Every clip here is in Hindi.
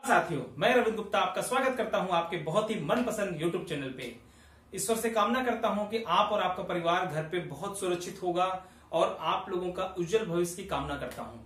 साथियों, मैं रविंद्र गुप्ता आपका स्वागत करता हूं आपके बहुत ही मनपसंद YouTube चैनल पे। ईश्वर से कामना करता हूं कि आप और आपका परिवार घर पे बहुत सुरक्षित होगा और आप लोगों का उज्जवल भविष्य की कामना करता हूं।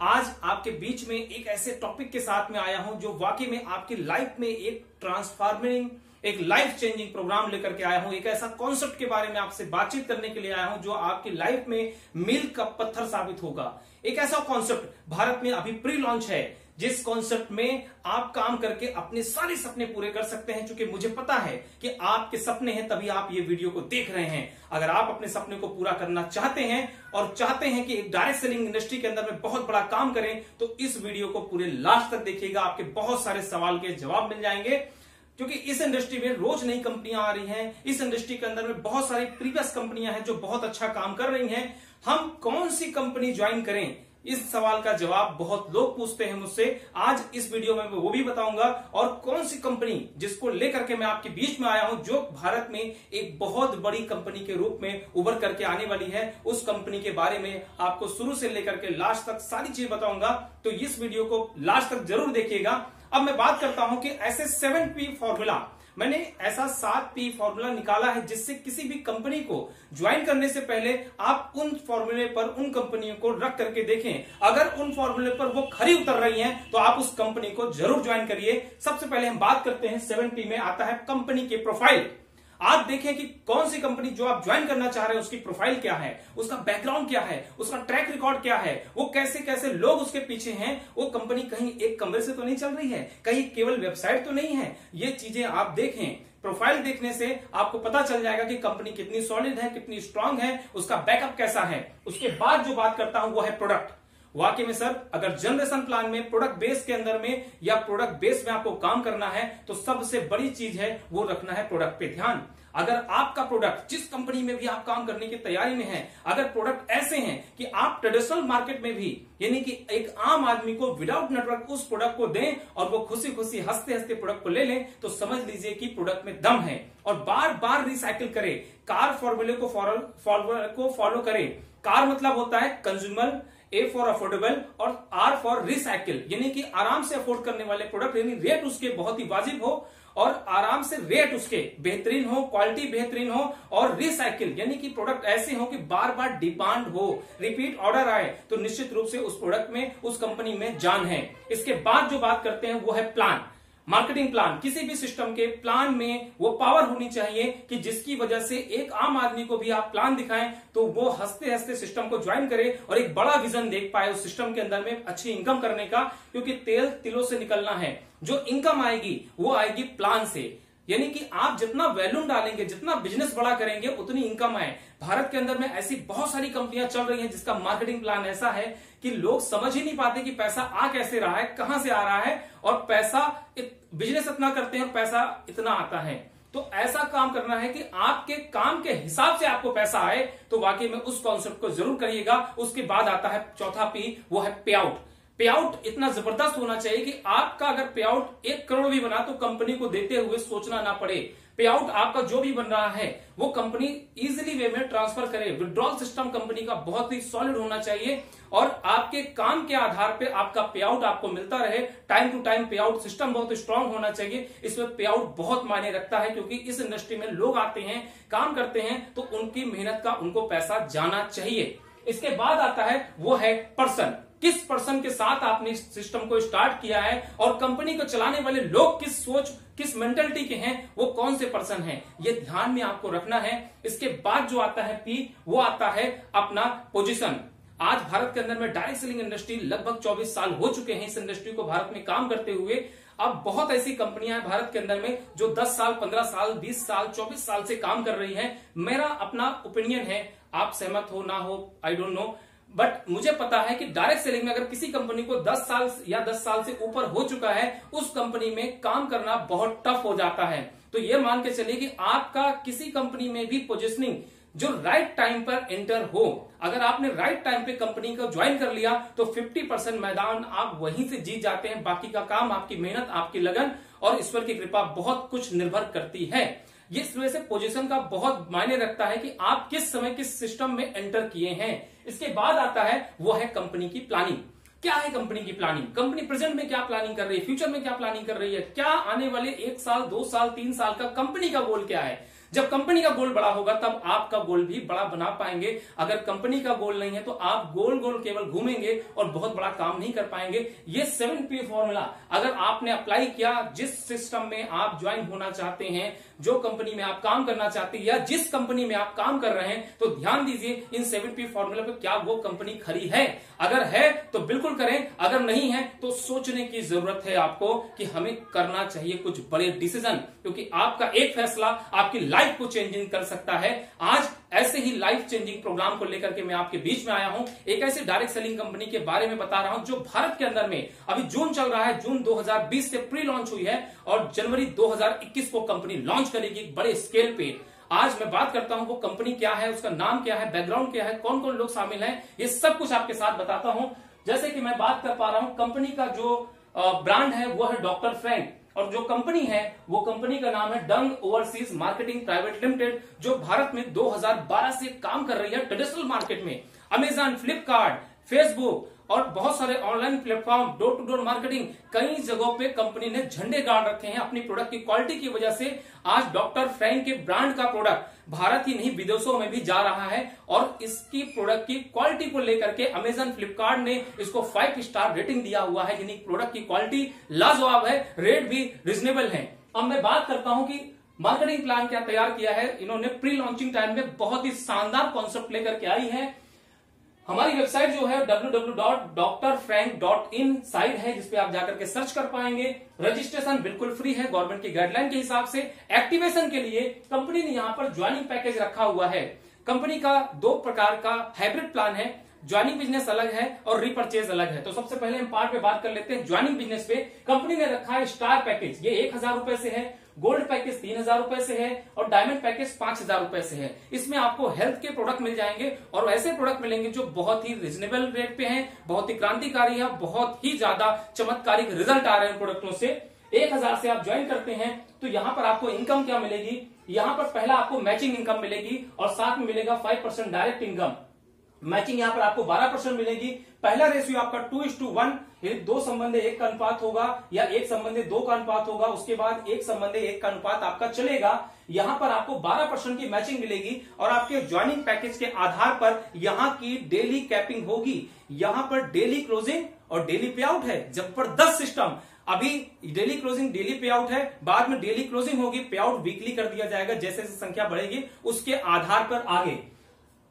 आज आपके बीच में एक ऐसे टॉपिक के साथ में आया हूं जो वाकई में आपकी लाइफ में एक ट्रांसफॉर्मिंग, एक लाइफ चेंजिंग प्रोग्राम लेकर के आया हूं। एक ऐसा कॉन्सेप्ट के बारे में आपसे बातचीत करने के लिए आया हूं जो आपकी लाइफ में मील का पत्थर साबित होगा। एक ऐसा कॉन्सेप्ट भारत में अभी प्री लॉन्च है जिस कॉन्सेप्ट में आप काम करके अपने सारे सपने पूरे कर सकते हैं। क्योंकि मुझे पता है कि आपके सपने हैं, तभी आप ये वीडियो को देख रहे हैं। अगर आप अपने सपने को पूरा करना चाहते हैं और चाहते हैं कि एक डायरेक्ट सेलिंग इंडस्ट्री के अंदर में बहुत बड़ा काम करें, तो इस वीडियो को पूरे लास्ट तक देखिएगा। आपके बहुत सारे सवाल के जवाब मिल जाएंगे, क्योंकि इस इंडस्ट्री में रोज नई कंपनियां आ रही हैं। इस इंडस्ट्री के अंदर में बहुत सारी प्रीवियस कंपनियां हैं जो बहुत अच्छा काम कर रही हैं। हम कौन सी कंपनी ज्वाइन करें, इस सवाल का जवाब बहुत लोग पूछते हैं मुझसे। आज इस वीडियो में मैं वो भी बताऊंगा, और कौन सी कंपनी जिसको लेकर के मैं आपके बीच में आया हूं, जो भारत में एक बहुत बड़ी कंपनी के रूप में उभर करके आने वाली है, उस कंपनी के बारे में आपको शुरू से लेकर के लास्ट तक सारी चीज बताऊंगा। तो इस वीडियो को लास्ट तक जरूर देखिएगा। अब मैं बात करता हूं कि ऐसे 7P फॉर्मूला, मैंने ऐसा 7P फॉर्मूला निकाला है जिससे किसी भी कंपनी को ज्वाइन करने से पहले आप उन फॉर्मूले पर उन कंपनियों को रख करके देखें। अगर उन फॉर्मूले पर वो खरी उतर रही हैं तो आप उस कंपनी को जरूर ज्वाइन करिए। सबसे पहले हम बात करते हैं 7P में आता है कंपनी के प्रोफाइल। आप देखें कि कौन सी कंपनी जो आप ज्वाइन करना चाह रहे हैं उसकी प्रोफाइल क्या है, उसका बैकग्राउंड क्या है, उसका ट्रैक रिकॉर्ड क्या है, वो कैसे कैसे लोग उसके पीछे हैं। वो कंपनी कहीं एक कमरे से तो नहीं चल रही है, कहीं केवल वेबसाइट तो नहीं है। ये चीजें आप देखें। प्रोफाइल देखने से आपको पता चल जाएगा कि कंपनी कितनी सॉलिड है, कितनी स्ट्रांग है, उसका बैकअप कैसा है। उसके बाद जो बात करता हूं वो है प्रोडक्ट। वाकई में सर, अगर जनरेशन प्लान में प्रोडक्ट बेस के अंदर में या प्रोडक्ट बेस में आपको काम करना है तो सबसे बड़ी चीज है वो रखना है प्रोडक्ट पे ध्यान। अगर आपका प्रोडक्ट, जिस कंपनी में भी आप काम करने की तैयारी में है, अगर प्रोडक्ट ऐसे हैं कि आप ट्रेडिशनल मार्केट में भी, यानी कि एक आम आदमी को विदाउट नेटवर्क उस प्रोडक्ट को दें और वो खुशी खुशी हंसते हंसते प्रोडक्ट को ले लें, तो समझ लीजिए कि प्रोडक्ट में दम है। और बार बार रिसाइकिल करें, कार फॉर्मूले को फॉलो करें। कार मतलब होता है कंज्यूमर, A फॉर अफोर्डेबल और R फॉर रिसाइकिल, यानी कि आराम से अफोर्ड करने वाले प्रोडक्ट, यानी रेट उसके बहुत ही वाजिब हो और आराम से रेट उसके बेहतरीन हो, क्वालिटी बेहतरीन हो, और रिसाइकिल यानी कि प्रोडक्ट ऐसे हो कि बार बार डिमांड हो, रिपीट ऑर्डर आए, तो निश्चित रूप से उस प्रोडक्ट में, उस कंपनी में जान है। इसके बाद जो बात करते हैं वो है प्लान, मार्केटिंग प्लान। किसी भी सिस्टम के प्लान में वो पावर होनी चाहिए कि जिसकी वजह से एक आम आदमी को भी आप प्लान दिखाएं तो वो हंसते हंसते सिस्टम को ज्वाइन करे और एक बड़ा विजन देख पाए उस सिस्टम के अंदर में अच्छी इनकम करने का। क्योंकि तेल तिलों से निकलना है, जो इनकम आएगी वो आएगी प्लान से। यानी कि आप जितना वैल्यूम डालेंगे, जितना बिजनेस बड़ा करेंगे, उतनी इनकम आए। भारत के अंदर में ऐसी बहुत सारी कंपनियां चल रही हैं जिसका मार्केटिंग प्लान ऐसा है कि लोग समझ ही नहीं पाते कि पैसा आ कैसे रहा है, कहां से आ रहा है, और पैसा बिजनेस इतना करते हैं और पैसा इतना आता है। तो ऐसा काम करना है कि आपके काम के हिसाब से आपको पैसा आए। तो वाकई में उस कॉन्सेप्ट को जरूर करिएगा। उसके बाद आता है चौथा P, वो है पे आउट। पे आउट इतना जबरदस्त होना चाहिए कि आपका अगर पे आउट 1 करोड़ भी बना तो कंपनी को देते हुए सोचना ना पड़े। पे आउट आपका जो भी बन रहा है वो कंपनी इजीली वे में ट्रांसफर करे। विड्रॉल सिस्टम कंपनी का बहुत ही सॉलिड होना चाहिए और आपके काम के आधार पे आपका पे आउट आपको मिलता रहे। टाइम टू टाइम पे आउट सिस्टम बहुत स्ट्रांग होना चाहिए। इसमें पे आउट बहुत मायने रखता है, क्योंकि इस इंडस्ट्री में लोग आते हैं, काम करते हैं, तो उनकी मेहनत का उनको पैसा जाना चाहिए। इसके बाद आता है वो है पर्सन। किस पर्सन के साथ आपने इस सिस्टम को स्टार्ट किया है और कंपनी को चलाने वाले लोग किस सोच, किस मेंटलिटी के हैं, वो कौन से पर्सन हैं, ये ध्यान में आपको रखना है। इसके बाद जो आता है P, वो आता है अपना पोजीशन। आज भारत के अंदर में डायरेक्ट सेलिंग इंडस्ट्री लगभग 24 साल हो चुके हैं इस इंडस्ट्री को भारत में काम करते हुए। अब बहुत ऐसी कंपनियां हैं भारत के अंदर में जो 10 साल, 15 साल, 20 साल, 24 साल से काम कर रही हैं। मेरा अपना ओपिनियन है, आप सहमत हो ना हो आई डोंट नो, बट मुझे पता है कि डायरेक्ट सेलिंग में अगर किसी कंपनी को 10 साल या 10 साल से ऊपर हो चुका है, उस कंपनी में काम करना बहुत टफ हो जाता है। तो ये मान के चलिए कि आपका किसी कंपनी में भी पोजीशनिंग जो राइट टाइम पर एंटर हो, अगर आपने राइट टाइम पे कंपनी को ज्वाइन कर लिया तो 50% मैदान आप वहीं से जीत जाते हैं। बाकी का काम आपकी मेहनत, आपकी लगन और ईश्वर की कृपा बहुत कुछ निर्भर करती है। ये इस वजह से पोजीशन का बहुत मायने रखता है कि आप किस समय किस सिस्टम में एंटर किए हैं। इसके बाद आता है वो है कंपनी की प्लानिंग। क्या है कंपनी की प्लानिंग, कंपनी प्रेजेंट में क्या प्लानिंग कर रही है, फ्यूचर में क्या प्लानिंग कर रही है, क्या आने वाले 1 साल 2 साल 3 साल का कंपनी का गोल क्या है। जब कंपनी का गोल बड़ा होगा तब आपका गोल भी बड़ा बना पाएंगे। अगर कंपनी का गोल नहीं है तो आप गोल गोल केवल घूमेंगे और बहुत बड़ा काम नहीं कर पाएंगे। ये 7P फॉर्मूला अगर आपने अप्लाई किया, जिस सिस्टम में आप ज्वाइन होना चाहते हैं, जो कंपनी में आप काम करना चाहते हैं या जिस कंपनी में आप काम कर रहे हैं, तो ध्यान दीजिए इन 7P फॉर्मूला पे क्या वो कंपनी खरी है। अगर है तो बिल्कुल करें, अगर नहीं है तो सोचने की जरूरत है आपको कि हमें करना चाहिए कुछ बड़े डिसीजन, क्योंकि आपका एक फैसला आपकी लाइफ को चेंजिंग कर सकता है। आज ऐसे ही लाइफ चेंजिंग प्रोग्राम को लेकर के मैं आपके बीच में आया हूं। एक ऐसे डायरेक्ट सेलिंग कंपनी के बारे में बता रहा हूं जो भारत के अंदर में अभी जून चल रहा है, जून 2020 से प्री लॉन्च हुई है और जनवरी 2021 को कंपनी लॉन्च करेगी बड़े स्केल पे। आज मैं बात करता हूं वो कंपनी क्या है, उसका नाम क्या है, बैकग्राउंड क्या है, कौन कौन लोग शामिल हैं, ये सब कुछ आपके साथ बताता हूं। जैसे कि मैं बात कर पा रहा हूं, कंपनी का जो ब्रांड है वो है डॉक्टर फ्रैंक, और जो कंपनी है वो कंपनी का नाम है Dang overseas marketing private limited, जो भारत में 2012 से काम कर रही है ट्रेडिशनल मार्केट में। अमेजन, फ्लिपकार्ट, फेसबुक और बहुत सारे online platform, door to door marketing, कई जगहों पे कंपनी ने झंडे गाड़ रखे हैं अपनी प्रोडक्ट की क्वालिटी की वजह से। आज डॉक्टर फ्रैंक के ब्रांड का प्रोडक्ट भारत ही नहीं विदेशों में भी जा रहा है और इसकी प्रोडक्ट की क्वालिटी को लेकर के अमेजन, फ्लिपकार्ट ने इसको 5 स्टार रेटिंग दिया हुआ है, यानी प्रोडक्ट की क्वालिटी लाजवाब है, रेट भी रिजनेबल है। अब मैं बात करता हूं कि मार्केटिंग प्लान क्या तैयार किया है इन्होंने। प्री लॉन्चिंग टाइम में बहुत ही शानदार कॉन्सेप्ट लेकर के आई है। हमारी वेबसाइट जो है www.drfrank.in साइट है, जिसपे आप जाकर के सर्च कर पाएंगे। रजिस्ट्रेशन बिल्कुल फ्री है गवर्नमेंट की गाइडलाइन के हिसाब से। एक्टिवेशन के लिए कंपनी ने यहां पर ज्वाइनिंग पैकेज रखा हुआ है। कंपनी का 2 प्रकार का हाइब्रिड प्लान है, ज्वाइनिंग बिजनेस अलग है और रिपर्चेज अलग है। तो सबसे पहले हम पार्ट पे बात कर लेते हैं ज्वाइनिंग बिजनेस पे। कंपनी ने रखा है स्टार पैकेज, ये 1000 रुपए से है, गोल्ड पैकेज 3000 रुपए से है और डायमंड पैकेज 5000 रुपए से है। इसमें आपको हेल्थ के प्रोडक्ट मिल जाएंगे और ऐसे प्रोडक्ट मिलेंगे जो बहुत ही रिजनेबल रेट पे हैं, बहुत ही क्रांतिकारी है, बहुत ही ज्यादा चमत्कारिक रिजल्ट आ रहे हैं प्रोडक्टों से। 1000 से आप ज्वाइन करते हैं तो यहां पर आपको इनकम क्या मिलेगी, यहां पर पहला आपको मैचिंग इनकम मिलेगी और साथ में मिलेगा 5% डायरेक्ट इनकम। मैचिंग यहां पर आपको 12% मिलेगी। पहला रेशियो आपका 2:1, यानी 2 संबंधी 1 का अनुपात होगा या 1 संबंधी 2 का अनुपात होगा, उसके बाद 1 संबंधी 1 का अनुपात आपका चलेगा। यहां पर आपको 12% की मैचिंग मिलेगी और आपके ज्वाइनिंग पैकेज के आधार पर यहां की डेली कैपिंग होगी। यहां पर डेली क्लोजिंग और डेली पे आउट है, जबरदस्त सिस्टम। अभी डेली क्लोजिंग डेली पे आउट है, बाद में डेली क्लोजिंग होगी, पे आउट वीकली कर दिया जाएगा। जैसे जैसे संख्या बढ़ेगी उसके आधार पर आगे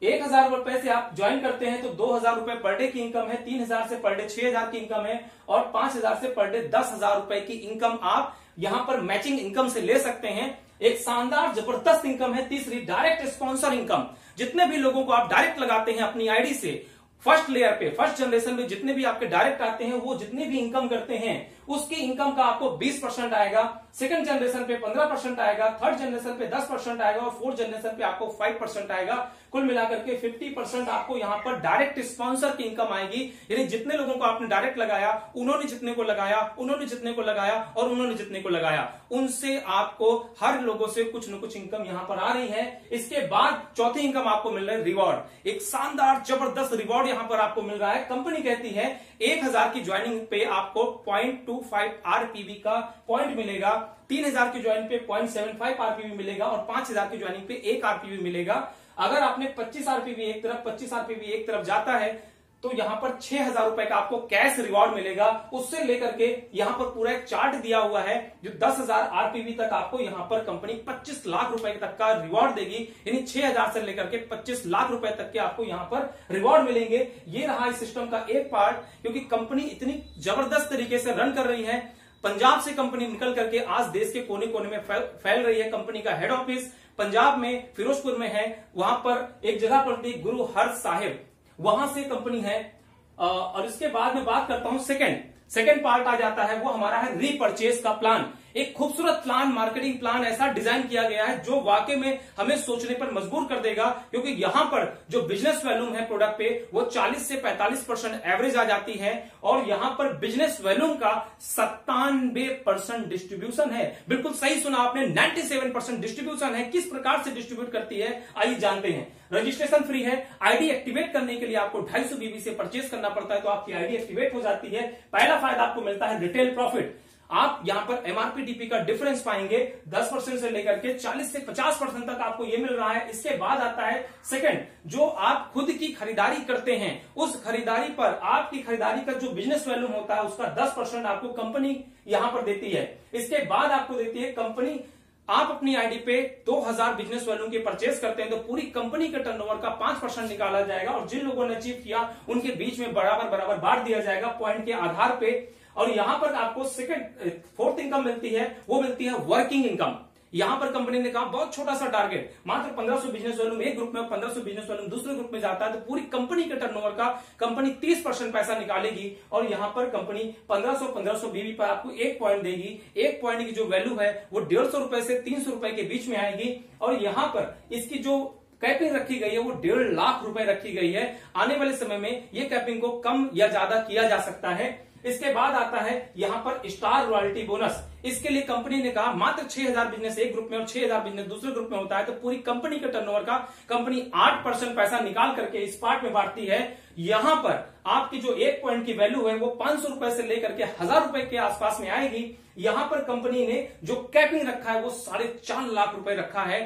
1000 रुपए से आप ज्वाइन करते हैं तो 2000 रुपए पर डे की इनकम है, 3000 से पर डे 6000 की इनकम है और 5000 से पर डे 10,000 रुपए की इनकम आप यहां पर मैचिंग इनकम से ले सकते हैं। एक शानदार जबरदस्त इनकम है। तीसरी डायरेक्ट स्पॉन्सर इनकम, जितने भी लोगों को आप डायरेक्ट लगाते हैं अपनी आईडी से, फर्स्ट लेयर पे, फर्स्ट जनरेशन में जितने भी आपके डायरेक्ट आते हैं वो जितने भी इनकम करते हैं उसकी इनकम का आपको 20% आएगा, सेकंड जनरेशन पे 15% आएगा, थर्ड जनरेशन पे 10% आएगा और फोर्थ जनरेशन पे आपको 5% आएगा। कुल मिलाकर के 50% आपको यहां पर डायरेक्ट स्पॉन्सर की इनकम आएगी। यानी जितने लोगों को आपने डायरेक्ट लगाया, उन्होंने जितने को लगाया, उन्होंने जितने को लगाया और उन्होंने जितने को लगाया, उनसे आपको हर लोगों से कुछ न कुछ इनकम यहां पर आ रही है। इसके बाद चौथी इनकम आपको मिल रहा है रिवॉर्ड। एक शानदार जबरदस्त रिवॉर्ड यहां पर आपको मिल रहा है। कंपनी कहती है 1000 की ज्वाइनिंग पे आपको 0.25 आरपीवी का पॉइंट मिलेगा, 3000 की ज्वाइनिंग पे 0.75 आरपीवी मिलेगा और 5000 की ज्वाइनिंग पे 1 आरपीवी मिलेगा। अगर आपने 25 आरपीवी एक तरफ, 25 आरपीवी एक तरफ जाता है तो यहां पर 6000 रुपए का आपको कैश रिवॉर्ड मिलेगा। उससे लेकर के यहां पर पूरा एक चार्ट दिया हुआ है जो 10,000 आरपीवी तक आपको यहां पर कंपनी 25 लाख रुपए तक का रिवॉर्ड देगी। यानी 6000 से लेकर के 25 लाख रुपए तक के आपको यहां पर रिवॉर्ड मिलेंगे। ये रहा इस सिस्टम का एक पार्ट, क्योंकि कंपनी इतनी जबरदस्त तरीके से रन कर रही है। पंजाब से कंपनी निकल करके आज देश के कोने कोने में फैल रही है। कंपनी का हेड ऑफिस पंजाब में फिरोजपुर में है। वहां पर एक जगह पड़ती है गुरु हर साहिब, वहां से कंपनी है। और इसके बाद में बात करता हूं सेकंड पार्ट आ जाता है, वो हमारा है रीपरचेज का प्लान। एक खूबसूरत प्लान, मार्केटिंग प्लान ऐसा डिजाइन किया गया है जो वाकई में हमें सोचने पर मजबूर कर देगा, क्योंकि यहां पर जो बिजनेस वॉल्यूम है प्रोडक्ट पे वो 40 से 45% एवरेज आ जाती है और यहां पर बिजनेस वॉल्यूम का 97% डिस्ट्रीब्यूशन है। बिल्कुल सही सुना आपने, 97% डिस्ट्रीब्यूशन है। किस प्रकार से डिस्ट्रीब्यूट करती है आइए जानते हैं। रजिस्ट्रेशन फ्री है। आईडी एक्टिवेट करने के लिए आपको 250 बीबी से परचेस करना पड़ता है तो आपकी आईडी एक्टिवेट हो जाती है। पहला फायदा आपको मिलता है रिटेल प्रॉफिट। आप यहां पर एमआरपी डीपी का डिफरेंस पाएंगे 10% से लेकर के 40 से 50% तक आपको ये मिल रहा है। इसके बाद आता है सेकंड, जो आप खुद की खरीदारी करते हैं उस खरीदारी पर आपकी खरीदारी का जो बिजनेस वैल्यूम होता है उसका 10% आपको कंपनी यहां पर देती है। इसके बाद आपको देती है कंपनी, आप अपनी आईडी पे 2000 बिजनेस वैल्यूम के परचेस करते हैं तो पूरी कंपनी के टर्नओवर का 5% निकाला जाएगा और जिन लोगों ने अचीव किया उनके बीच में बराबर बराबर बांट दिया जाएगा पॉइंट के आधार पे। और यहां पर आपको फोर्थ इनकम मिलती है, वो मिलती है वर्किंग इनकम। यहां पर कंपनी ने कहा बहुत छोटा सा टारगेट, मात्र 1500 बिजनेस वॉल्यूम एक ग्रुप में और 1500 बिजनेस वॉल्यूम दूसरे ग्रुप में जाता है तो पूरी कंपनी के टर्नओवर का कंपनी 30% पैसा निकालेगी और यहां पर कंपनी 1500 बीबी पर आपको 1 पॉइंट देगी। 1 पॉइंट की जो वैल्यू है वो 150 रुपए से 300 रुपए के बीच में आएगी और यहां पर इसकी जो कैपिंग रखी गई है वो 1.5 लाख रुपए रखी गई है। आने वाले समय में ये कैपिंग को कम या ज्यादा किया जा सकता है। इसके बाद आता है यहां पर स्टार रॉयल्टी बोनस। इसके लिए कंपनी ने कहा मात्र 6000 बिजनेस एक ग्रुप में और 6000 बिजनेस दूसरे ग्रुप में होता है तो पूरी कंपनी के टर्नओवर का कंपनी 8% पैसा निकाल करके इस पार्ट में बांटती है। यहां पर आपकी जो 1 पॉइंट की वैल्यू है वो 500 रुपए से लेकर के 1000 रुपए के आसपास में आएगी। यहां पर कंपनी ने जो कैपिंग रखा है वो 4.5 लाख रुपए रखा है।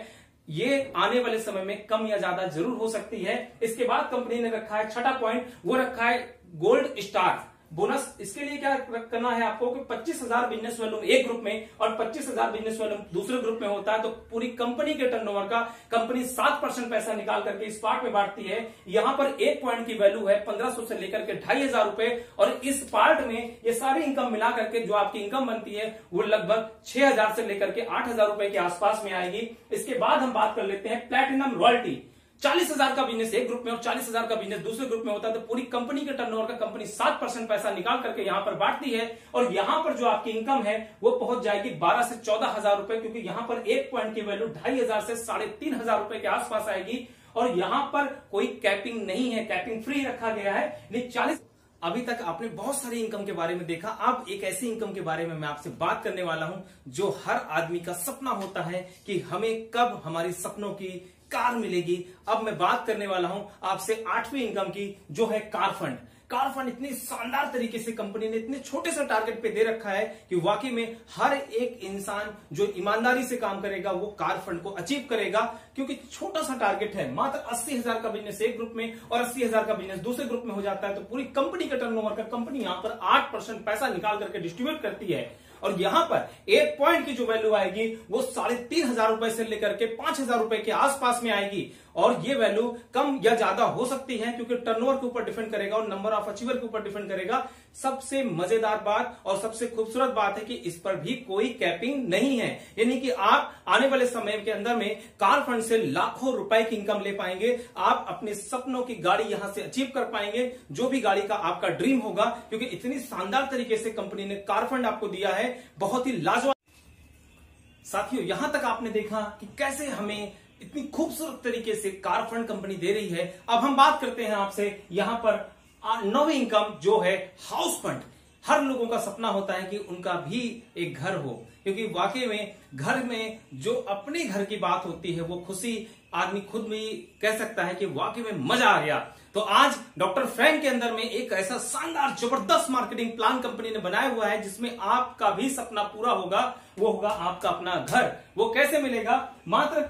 ये आने वाले समय में कम या ज्यादा जरूर हो सकती है। इसके बाद कंपनी ने रखा है छठा पॉइंट, वो रखा है गोल्ड स्टार बोनस। इसके लिए क्या करना है आपको कि 25,000 बिजनेस वॉल्यूम एक ग्रुप में और 25,000 बिजनेस वॉल्यूम दूसरे ग्रुप में होता है तो पूरी कंपनी के टर्नओवर का कंपनी 7% पैसा निकाल करके इस पार्ट में बांटती है। यहां पर 1 पॉइंट की वैल्यू है 1500 से लेकर के 2500 रुपए और इस पार्ट में ये सारी इनकम मिला करके जो आपकी इनकम बनती है वो लगभग 6000 से लेकर के 8000 रुपए के आसपास में आएगी। इसके बाद हम बात कर लेते हैं प्लैटिनम रॉयल्टी। 40,000 का बिजनेस एक ग्रुप में और 40,000 का बिजनेस दूसरे ग्रुप में होता है तो पूरी कंपनी के टर्नओवर का कंपनी 7% पैसा निकाल करके यहां पर बांटती है और यहां पर जो आपकी इनकम है वो पहुंच जाएगी 12 से 14,000 रुपए, क्योंकि यहां पर 1 पॉइंट की वैल्यू 2500 से 3500 रुपए के आसपास आएगी और यहां पर कोई कैपिंग नहीं है, कैपिंग फ्री रखा गया है। लेकिन 40 अभी तक आपने बहुत सारी इनकम के बारे में देखा। अब एक ऐसी इनकम के बारे में मैं आपसे बात करने वाला हूं जो हर आदमी का सपना होता है कि हमें कब हमारी सपनों की कार मिलेगी। अब मैं बात करने वाला हूं आपसे 8वीं इनकम की, जो है कार फंड। कार फंड इतनी शानदार तरीके से कंपनी ने इतने छोटे से टारगेट पे दे रखा है कि वाकई में हर एक इंसान जो ईमानदारी से काम करेगा वो कार फंड को अचीव करेगा, क्योंकि छोटा सा टारगेट है। मात्र 80,000 का बिजनेस एक ग्रुप में और 80,000 का बिजनेस दूसरे ग्रुप में हो जाता है तो पूरी कंपनी का टर्नओवर का कंपनी यहां पर 8% पैसा निकाल करके डिस्ट्रीब्यूट करती है और यहां पर 1 पॉइंट की जो वैल्यू आएगी वो 3500 रुपए से लेकर के 5000 रुपए के आसपास में आएगी और ये वैल्यू कम या ज्यादा हो सकती है क्योंकि टर्नओवर के ऊपर डिपेंड करेगा और नंबर ऑफ अचीवर के ऊपर डिपेंड करेगा। सबसे मजेदार बात और सबसे खूबसूरत बात है कि इस पर भी कोई कैपिंग नहीं है, यानी कि आप आने वाले समय के अंदर में कार फंड से लाखों रुपए की इनकम ले पाएंगे। आप अपने सपनों की गाड़ी यहां से अचीव कर पाएंगे, जो भी गाड़ी का आपका ड्रीम होगा, क्योंकि इतनी शानदार तरीके से कंपनी ने कार फंड आपको दिया है, बहुत ही लाजवाब। साथियों, यहां तक आपने देखा कि कैसे हमें इतनी खूबसूरत तरीके से कार फंड कंपनी दे रही है। अब हम बात करते हैं आपसे यहां पर 9वीं इनकम, जो है हाउस फंड। हर लोगों का सपना होता है कि उनका भी एक घर हो, क्योंकि वाकई में घर में जो अपने घर की बात होती है वो खुशी आदमी खुद भी कह सकता है कि वाकई में मजा आ गया। तो आज डॉक्टर फ्रैंक के अंदर में एक ऐसा शानदार जबरदस्त मार्केटिंग प्लान कंपनी ने बनाया हुआ है जिसमें आपका भी सपना पूरा होगा, वो होगा आपका अपना घर। वो कैसे मिलेगा? मात्र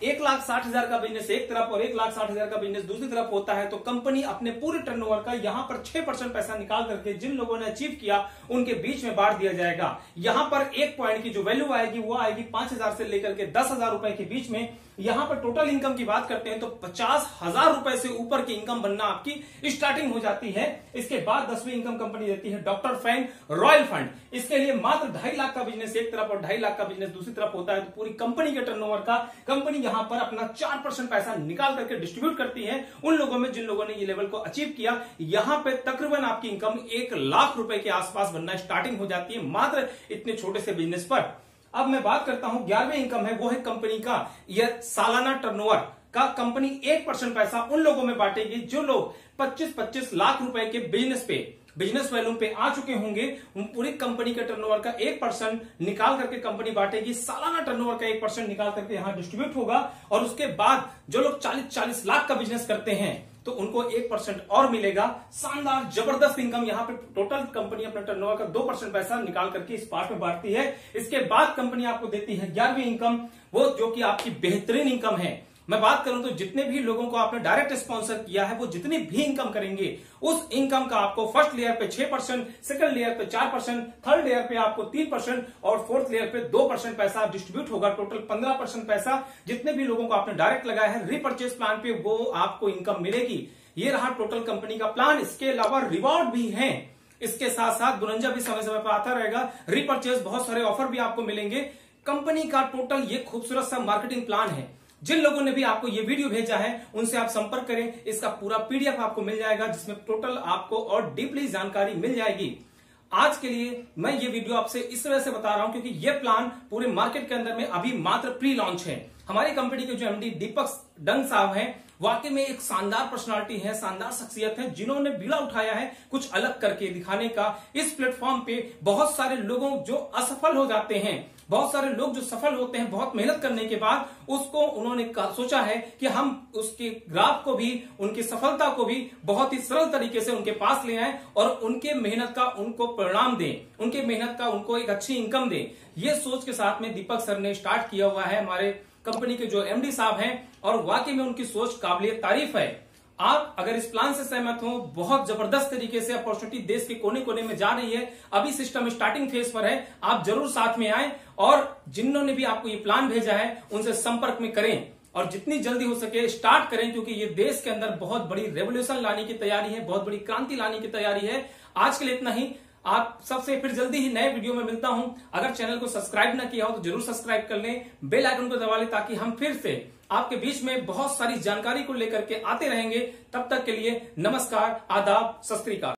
1,60,000 का बिजनेस एक तरफ और 1,60,000 का बिजनेस दूसरी तरफ होता है तो कंपनी अपने पूरे टर्नओवर का यहां पर 6% पैसा निकाल करके जिन लोगों ने अचीव किया उनके बीच में बांट दिया जाएगा। यहां पर 1 पॉइंट की जो वैल्यू आएगी वो आएगी 5,000 से लेकर के 10,000 रुपए के बीच में। यहां पर टोटल इनकम की बात करते हैं तो 50,000 रुपए से ऊपर की इनकम बनना आपकी स्टार्टिंग हो जाती है। इसके बाद 10वीं इनकम कंपनी देती है डॉक्टर फ्रैंक रॉयल फंड। इसके लिए मात्र 2.5 लाख का बिजनेस एक तरफ और 2.5 लाख का बिजनेस दूसरी तरफ होता है तो पूरी कंपनी के टर्नओवर का कंपनी यहां पर अपना 4% पैसा निकाल करके डिस्ट्रीब्यूट करती है उन लोगों में जिन लोगों ने ये लेवल को अचीव किया। यहां पे तकरीबन आपकी इनकम 1 लाख रुपए के आसपास बनना स्टार्टिंग हो जाती है मात्र इतने छोटे से बिजनेस पर। अब मैं बात करता हूं 11वें इनकम है, वो है कंपनी का यह सालाना टर्नओवर का। कंपनी 1% पैसा उन लोगों में बांटेगी जो लोग 25-25 लाख रुपए के बिजनेस वैल्यूम पे आ चुके होंगे। पूरी कंपनी के टर्नओवर का 1% निकाल करके कंपनी बांटेगी, सालाना टर्नओवर का 1% निकाल करके यहां डिस्ट्रीब्यूट होगा। और उसके बाद जो लोग 40-40 लाख का बिजनेस करते हैं तो उनको 1% और मिलेगा। शानदार जबरदस्त इनकम। यहां पे टोटल कंपनी अपने टर्नओवर का 2% पैसा निकाल करके इस पार्ट में बांटती है। इसके बाद कंपनी आपको देती है 11वीं इनकम, वो जो कि आपकी बेहतरीन इनकम है। मैं बात करूं तो जितने भी लोगों को आपने डायरेक्ट स्पॉन्सर किया है वो जितनी भी इनकम करेंगे उस इनकम का आपको फर्स्ट लेयर पे 6%, सेकंड लेयर पे 4%, थर्ड लेयर पे आपको 3% और फोर्थ लेयर पे 2% पैसा डिस्ट्रीब्यूट होगा। टोटल 15% पैसा जितने भी लोगों को आपने डायरेक्ट लगाया है रीपर्चेज प्लान पे वो आपको इनकम मिलेगी। ये रहा टोटल कंपनी का प्लान। इसके अलावा रिवॉर्ड भी है, इसके साथ साथ गुरंजा भी समय समय पर आता रहेगा। रीपर्चेज बहुत सारे ऑफर भी आपको मिलेंगे। कंपनी का टोटल ये खूबसूरत सा मार्केटिंग प्लान है। जिन लोगों ने भी आपको ये वीडियो भेजा है उनसे आप संपर्क करें। इसका पूरा पीडीएफ आपको मिल जाएगा जिसमें टोटल आपको और डीपली जानकारी मिल जाएगी। आज के लिए मैं ये वीडियो आपसे इस वजह से बता रहा हूं क्योंकि ये प्लान पूरे मार्केट के अंदर में अभी मात्र प्री लॉन्च है। हमारी कंपनी के जो एमडी दीपक डंग साहब हैं वाकई में एक शानदार पर्सनालिटी है, शानदार शख्सियत है, जिन्होंने बीड़ा उठाया है कुछ अलग करके दिखाने का। इस प्लेटफॉर्म पे बहुत सारे लोगों जो असफल हो जाते हैं, बहुत सारे लोग जो सफल होते हैं बहुत मेहनत करने के बाद, उसको उन्होंने सोचा है कि हम उसके ग्राफ को भी, उनकी सफलता को भी बहुत ही सरल तरीके से उनके पास ले आए और उनके मेहनत का उनको परिणाम दें, उनके मेहनत का उनको एक अच्छी इनकम दें। ये सोच के साथ में दीपक सर ने स्टार्ट किया हुआ है हमारे कंपनी के जो एमडी साहब हैं और वाकई में उनकी सोच काबिले तारीफ है। आप अगर इस प्लान से सहमत हो, बहुत जबरदस्त तरीके से अपॉर्चुनिटी देश के कोने कोने में जा रही है, अभी सिस्टम स्टार्टिंग फेज पर है, आप जरूर साथ में आए और जिन्होंने भी आपको ये प्लान भेजा है उनसे संपर्क में करें और जितनी जल्दी हो सके स्टार्ट करें क्योंकि ये देश के अंदर बहुत बड़ी रेवोल्यूशन लाने की तैयारी है, बहुत बड़ी क्रांति लाने की तैयारी है। आज के लिए इतना ही। आप सबसे फिर जल्दी ही नए वीडियो में मिलता हूं। अगर चैनल को सब्सक्राइब ना किया हो तो जरूर सब्सक्राइब कर लें, बेल आइकन को दबा लें ताकि हम फिर से आपके बीच में बहुत सारी जानकारी को लेकर के आते रहेंगे। तब तक के लिए नमस्कार, आदाब, सत श्री अकाल।